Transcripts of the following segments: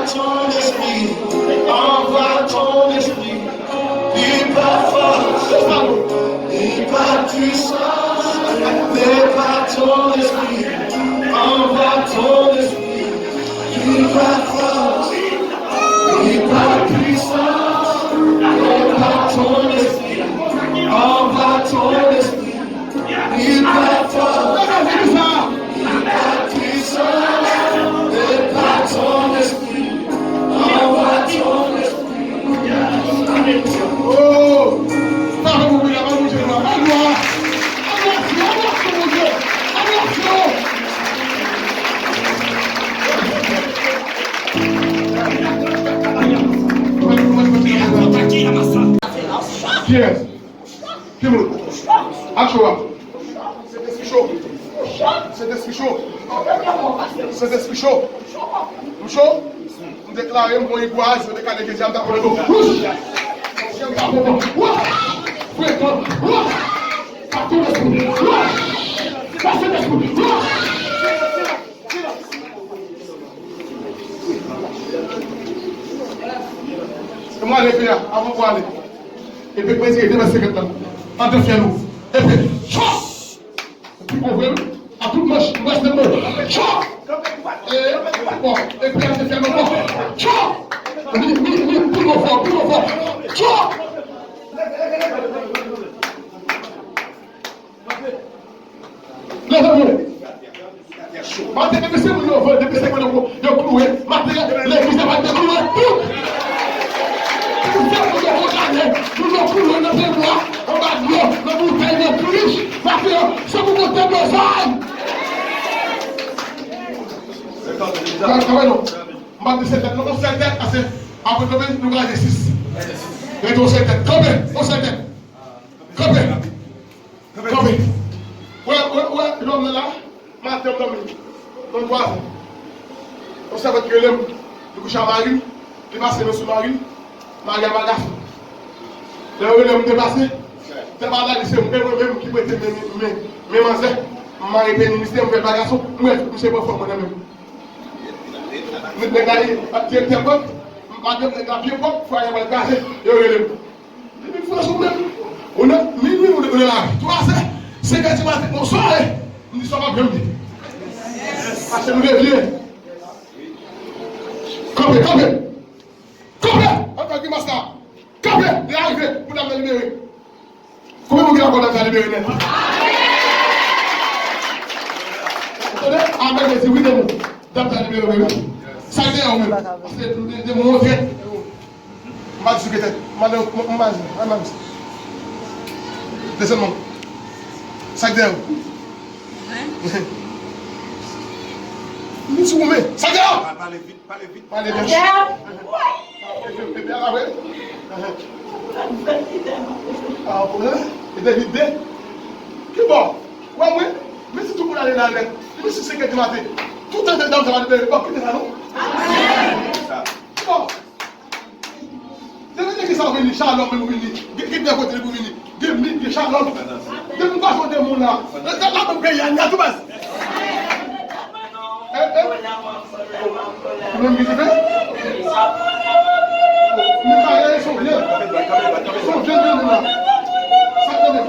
ton esprit, envoie ton esprit, et par force, et par puissance, et par ton esprit, envoie ton esprit, et par force, et par puissance, et par ton esprit, envoie ton esprit, et par force, et par puissance, et par ton esprit, envoie ton esprit. Oh, parle mon Dieu, parle mon Dieu, parle-moi. Yes. Kim Achoa. C'est des chaud. C'est des chaud. C'est des chaud. Nous chaud. Nous déclarons mon égoise, nous déclarons que j'aime d'abord le dos. J'aime d'abord le dos. Partout l'esprit. Passez l'esprit. Comment aller faire avant de aller? Et puis, président, il est secrétaire. En deux fiers nous. Et puis, chop! Et puis, on veut, à toute marche, de mot. Chop! Et bon, et puis, on fait le mot. Chop! Plus fort. Chop! Lève-vous. Maintenant, depuis que vous avez depuis que vous avez cloué, maintenant, l'église va être clouée. Nous nous coulons dans les bois, on va dire, nous vous payons plus, parce que ça vous monte besoin. On va dire c'est nous on s'entête parce que après combien nous gardons 6. Et on s'entête. Combien? On s'entête. Combien? Ouais, l'homme là, matin l'homme. Donc voilà. On sait que l'homme, le couche à Marie, il passe le sous-marie. Maria Magas. Le relais me dépassé. C'est pas là, c'est moi-même qui prête mes mansets. Marie Péniniste, je fais pas garçon. Bref, je sais pas fort moi-même. Je vais regarder, directeur Bob, madame de la pied Bob, il faut aller me casser. Je vais le. Il faut se mettre. On a minuit, on est là. Tu vois, c'est que tu vas être mon soir. Nous ne sommes pas bien. Parce que nous devons. Combien? Encore qui master. Capé, il est arrivé pour la libérer. Combien vous voulez encore la libérer net? Attendez, avec les oui de nous. Dans la libérer. Ça y est, on est. Parce que de montrer. Ma discuté. Madame. Descends-moi. Ça y est. Nous sommes mais. Ça y est. Parlez vite. Parlez bien. Ah, pour là, il est vide. Qui bon? Ouais, mais si tout le monde allait là, mais si c'est que tu m'as dit, tout est dedans, ça va libérer. Bon, qui est ça, non? Bon. Je veux dire que ça va venir, Charlotte, mais vous venez. Qui vient côté de vous venir? De Charlotte. De vous pas faire des mots là. Là, vous payez, il y a tout bas. Vous me dites, ils sont vieux. Ils sont vieux, là. Ça connaît.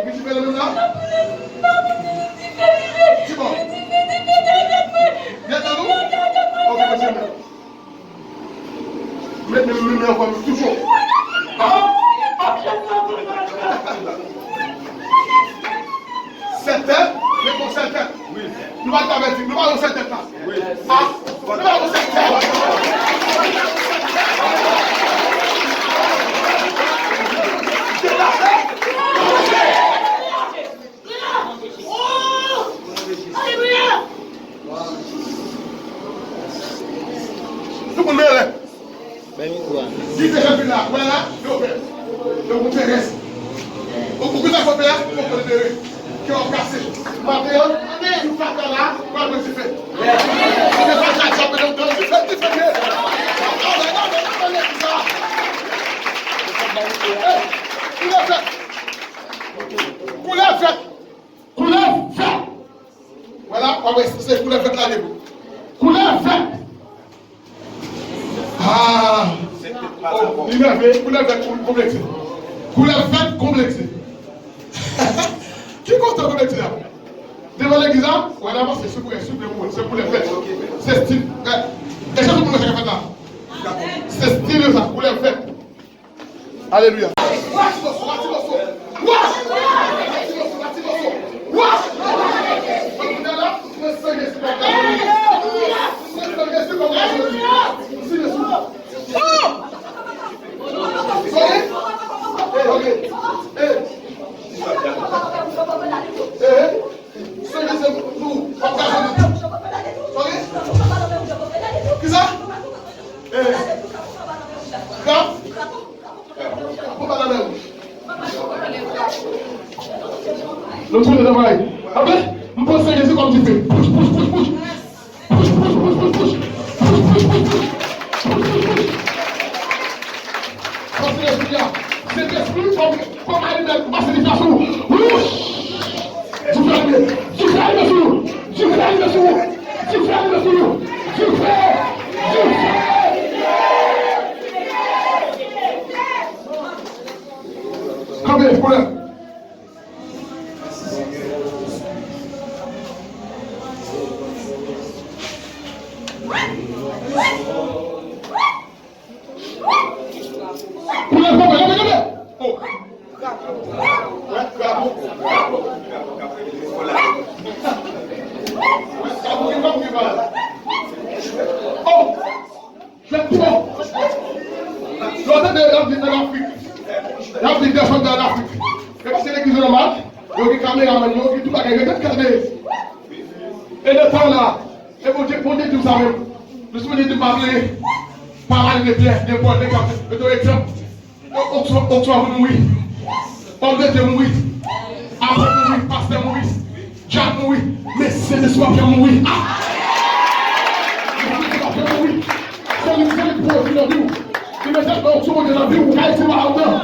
Tu fais le même là? C'est bon. Viens à nous? Ok, monsieur. Mais encore toujours. Cette tête, mais pour cette tête. Oui. Nous allons t'avertir, nous allons cette tête là. Oui. Ah, nous allons cette tête. Tout le monde est là. Dis que j'ai vu là, voilà, je vous intéresse. Vous avez fait là, vous pouvez qui ont cassé. Maintenant, nous faisons là, quoi que tu fais? Tu fais pas ça, tu fais bien. Coulez, faites. c'est couleur verte là. Couleur verte. Ah. Couleur verte complexée. Couleur verte complexée. Qui compte complexée là? Devant l'église, voilà, c'est pour les fêtes. C'est style. Et c'est tout le monde qui a fait là. C'est style ça, pour les fêtes. Alléluia. Le trou de travail. Après, on peut faire Jésus comme tu fais. Push. C'est l'esprit comme animal, comme c'est des façons. Tu fais arriver sur nous. Combien pour l'heure? Et le temps là, et pour dire tout ça même, je suis venu de parler, parler de bien, de bon, de exemple, on soit mourir, on veut mourir, avant mourir, pasteur mourir, Jacques mourir, mais c'est le soir qui a mourir. C'est le produit de la vie. Il me dit, on trouve de la vie, on va être là dedans.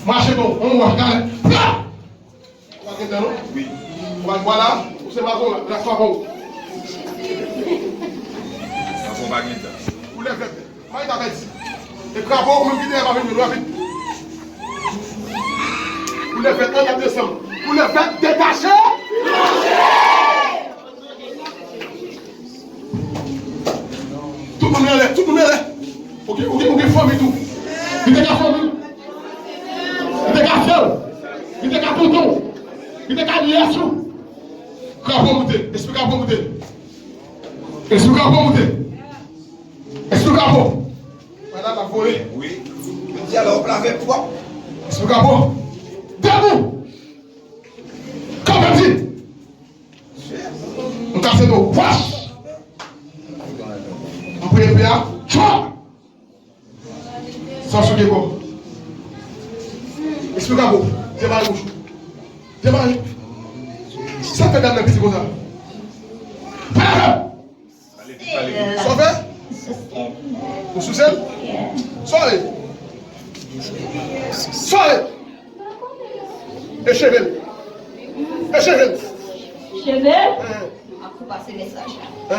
Marchez donc, on va regarder. Oui. Voilà, c'est ma zone, la faveur. Vous les faites. Moi, il t'avait dit. Les travaux, même qui n'est pas venu, vous les faites en décembre. Vous les faites détacher. Tout le monde est là, tout le monde est là. Ok, famille tout. Il est qu'à famille. Il est qu'à faire. Il est qu'à tonton. Il est qu'à liaison. Comment monter? Expliquez comment monter. Expliquez comment monter. Expliquez comment. Madame la forêt. Oui. Je dis alors, avec toi. Expliquez comment. Debout. Comme on dit. On casse nos vaches. On peut y faire. Sans souder quoi. Expliquez comment. Démarrez bouche. Démarrez. Ça fait dans le petit comme ça. Sauvé? Vous sous elle? Soirée. Soirée. Et chevel. Et chevel. Chevel? On va passer le message là.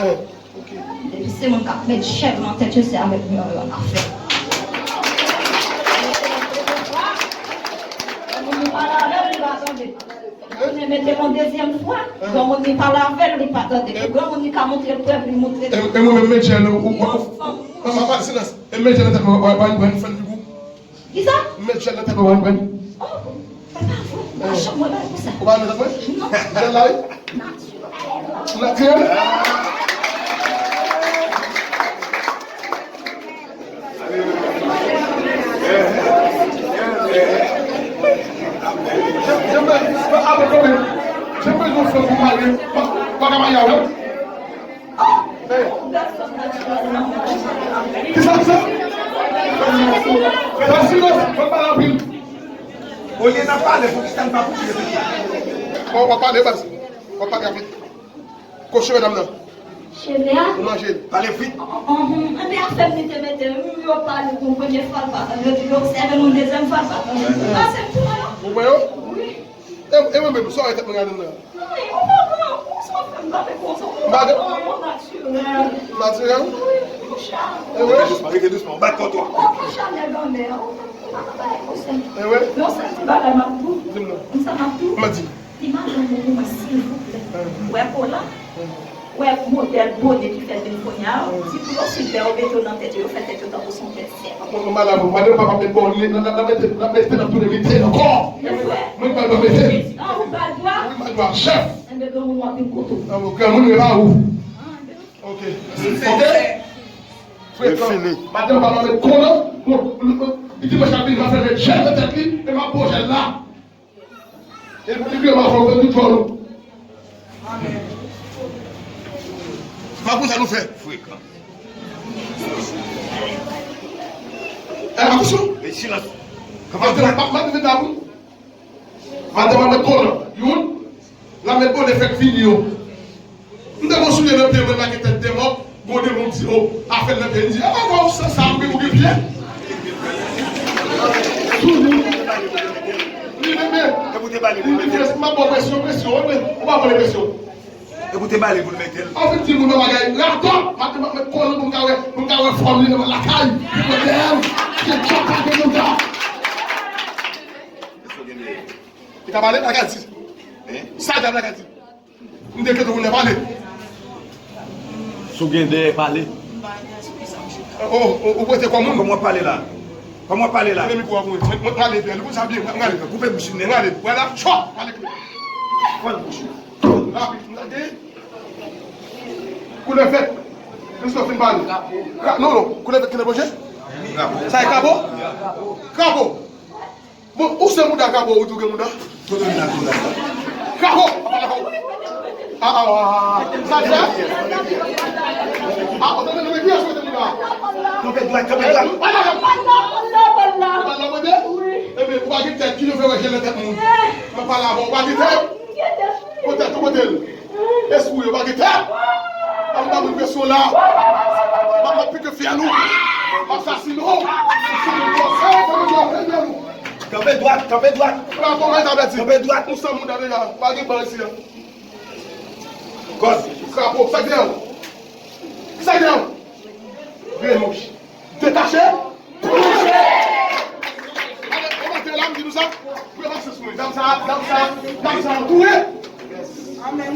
Depuis c'est mon cap, mais chef en tête, je sais avec moi on a fait. On parle avec, il va attendre. Je mettais mon deuxième fois, donc on n'y parle avec, il va attendre. Donc on n'y a montré le preuve, il montre. Et moi-même, je suis là. Silence. Et je suis là. Qui ça? Je suis là. Oh, c'est pas faux. Moi, je suis là. Vous allez mettre Non. Vous allez là? Naturel. Alléluia. Fais silence, faut pas la ville. Au lieu d'en parler, faut que ça ne pas bouger. On va parler, vas-y. On va parler vite. Cocher, madame, là. Chérie, hein? Vous mangez. Parlez vite. Mais en fait, je ne parle pour une première fois, je dis que c'est une deuxième fois. C'est tout, alors? Vous voyez? Oui. Et moi-même, ça arrête de me regarder là. Oui, on s'en fait pas avec on s'en Madame. naturel. Naturel? Oui, mon chat. Eh ouais? Arrêtez doucement, batte-toi. On chat n'est pas mère. Eh ouais? Non, ça ne va pas tout. Dis-moi. Ça va tout. On m'a dit. Imagine moi, s'il vous plaît. Ouais, pour là. Ouais, modèle bonnet qui fait des poignards. Si vous aussi faire au béton dans la tête, vous faites tête dans son tête. Madame, papa, mais bon, la mettre dans tous les métiers encore. Moi, je vais me mettre. Ah, vous parlez quoi? Oui, madame, chef. Un bébé, on va une couteau. Ah, ok, mon numéro à où? Ok. Ok? Madame, papa, mais comment? Il dit, moi, j'habite, ma frère, chef de tête, et ma poche est là. Et vous dites que ma femme fait tout pour nous. Amen. Ma bouche, ça nous fait. Fréquent. Attention. Et silence. Madame, la méthode est faite vidéo. Nous devons soulever le pied de la tête des morts. Bon, des gens disent, oh, à faire le pied, disent, ah, non, ça, me fait pied. Écoutez, Balé, vous le mettez. Ma bonne pression, on va avoir les pressions. Écoutez, Balé, vous le mettez. En fait, si vous me regardez, là, toi, maintenant, je vais prendre mon carré, former dans la caille, je vais choquer mon gars. Tu as parlé de la gâte. Ça, tu as parlé. Vous dites que vous ne parlez. Sougende parler. Oh, vous pouvez comment? Comment parler là? Comment parler là? Moi, parler bien. Vous savez, coupez bouche. Voilà, choc. Voilà, bouche. Vous le faites. Qu'est-ce que vous faites? Non, vous le faites. Ça est cabo? Cabo. Bon, où c'est Mouda Cabo ou Tougue Mouda? Cabo. Ça c'est? Ah, on a bien joué de Mouda. Tombez droit, tombez droit. Eh bien, vous va dire qui nous fait wesh le tête moun. On va parler avant, on va dire peut-être côté. Est-ce que vous va dire on va une question là. On va plus que faire nous. Assassinons. Tombez droit, tombez droit. Tombez droit. Nous sommes déjà. Pas de balle ici. Cause. Crapaud, ça vient. Ça vient. Bien mouche. Détaché. L'âme dit nous ça, vous pouvez passer sur nous. Dans ça, tout est. Amen.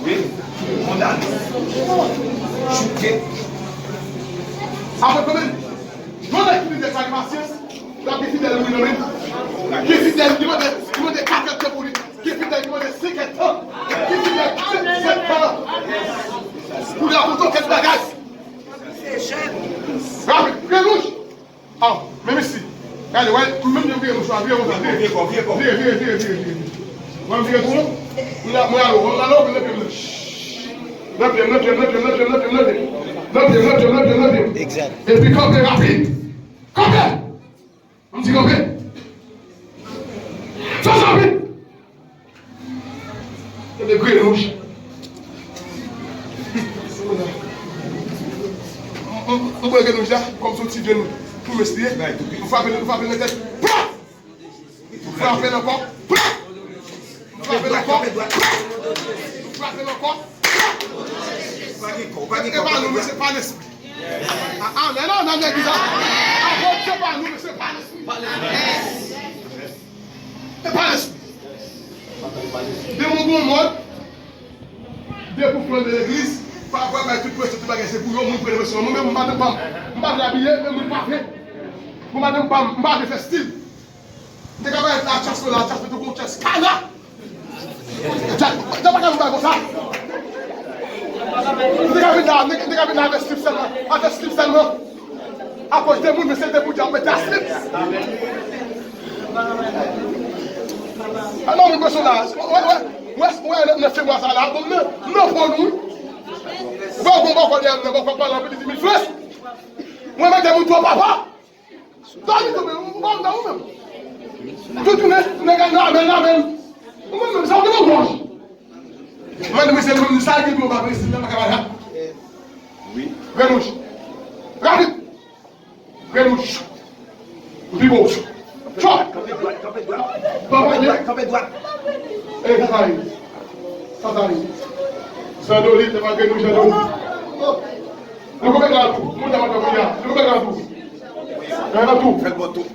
Oui, on a chuté. Après, comment? Non, l'équipe de sa patience, la qui est fidèle, qui est fidèle, qui m'a des 4 ans pour lui, qui est fidèle, qui m'a des 5 ans, qui est fidèle, 7 ans. Pour lui apporter quel bagage? C'est cher. Rapide, bien rouge. Ah, même ici. Allez, ouais, même je viens, viens. Exact. Et puis, campez rapide. Campez. On dit campez. Fais rapide. Il y a des grilles rouges. On voit que nous, comme son petit genou. Pour me styler, vous frappez la tête. Vous frappez le corps. Vous frappez le corps. Vous frappez le corps. Et pas nous, mais c'est pas l'esprit. Ah, mais non, on a dit ça. Ah, c'est pas nous, mais c'est pas l'esprit. C'est pas l'esprit. Dès mon bon mode, dès pour prendre l'église, pas avoir tout pour cette bagarre, c'est pour eux, mon frère, moi-même, je ne vais pas l'habiller, mais je ne vais pas faire. Vous m'avez pas fait style. Vous avez la chasse là, la chasse de tout chasse. Cana! Tu n'as pas comme ça. Vous avez la slip seulement. Avec slip seulement. À cause des gens, mais c'est des gens, mais tu as slip. Ah non, mais question là. Ouais, ne fais-moi ça là. Non, pour nous. Vous allez parler de 10 000 francs. Moi, je vais te dire, papa. Dani tombe, on va dans même. Tout tourner, amen. Moi-même, ça me gauche. Moi, je me suis dit, ça qui me va passer, c'est la camarade. Oui. Venouche. Rapide. Venouche. Vivo. Chop. Campé droit. Eh, Katari. Katari. Ça doit être ma venouche à nous. Nous pouvons faire tout. Nous avons fait tout. Tout. Faites bon tout.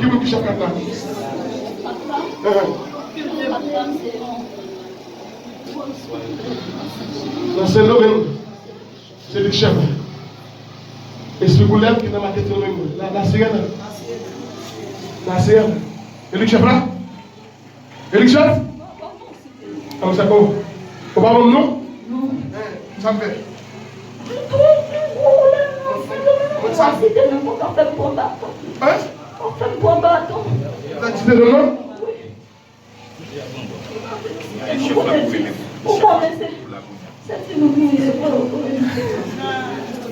Qui vous qui chef maintenant? Dans ce domaine, c'est le chef. Et ce goulem qui est dans ma tête, la sirène. La sirène. Et le chef là? Et le chef? Comme ça, comment? Au bas mon nom? Non. Ça me fait. Ça fait de nous quand on fait pour bâton. Hein? On fait pour bâton. Vous avez dit de nom? Pourquoi c'est nous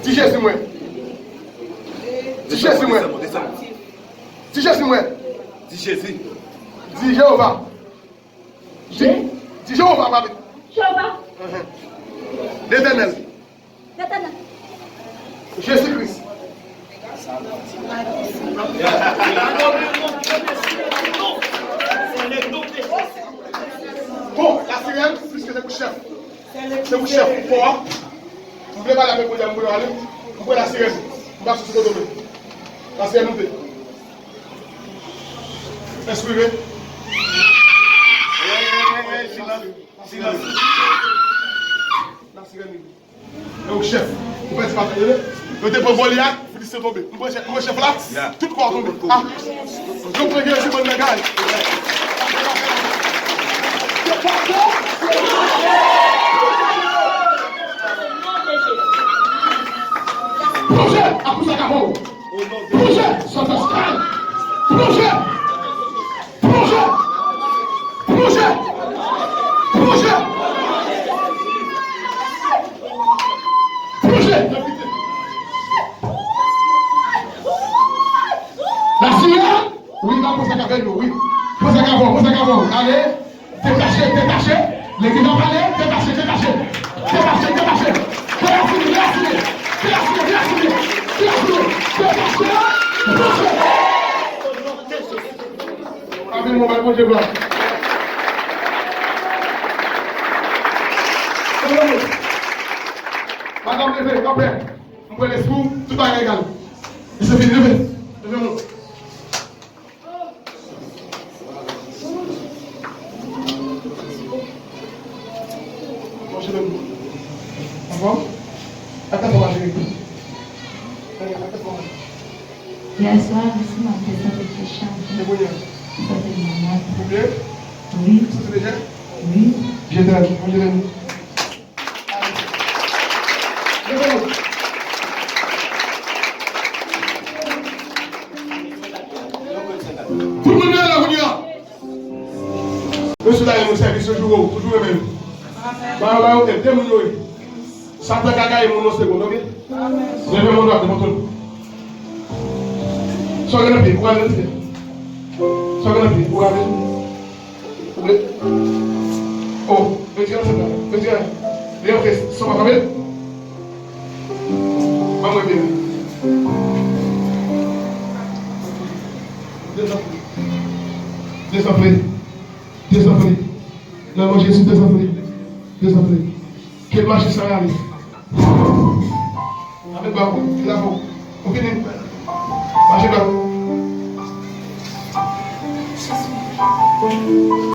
Dis Jésus moi. Dis Jésus moi. Dis Jésus moi. Dis Jésus. Dis Jéhovah. Dis Jéhovah, ma vie. Jéhovah. L'Éternel. Jésus-Christ. Bon, la sirène, puisque c'est le chef. C'est le chef. Pourquoi? Vous ne voulez pas la faire pour aller. Vous pouvez la sirène. Vous va sur ce domaine. La sirène nous fait. Inspirez. Silence. La sirène. Donc, chef, vous pouvez se faire. Vous êtes pour Goliath, vous dites c'est tombé. Vous pouvez chef là, tout quoi tomber. Ah, je prie que c'est bon bagage. Projet, à vous à vous. Projet, sans escale. Projet. La sirène, oui, va poser avec nous, oui. Posez avec vous. Allez, détachez. Les qui vont aller, détachez. Amen, mon bel Dieu blanc. Madame, levez, campez. Vous pouvez les sous, tout à égal. Et c'est fini, levez-moi. Hier soir, ici, ma présence était chargée. Ça fait malade. Vous plaît? Oui. Ça c'est déjà? Oui. Je t'aime. Tout le monde est là, vous dire. Monsieur là, il nous service toujours le même. Bah, ok, deux minutes. Ça peut caca et mon seconde, ok? Levez mon doigt de mon tour. Soyez le pied, regardez le pied. Soyez le pied, regardez. Oh, monsieur, monsieur, les autres, ça va pas bien? Vamos bien. Désenflé. Non, Jésus, désenflé. Quel marché ça arrive? Avec Babou, tu l'as fait. On finit. Marchez Babou.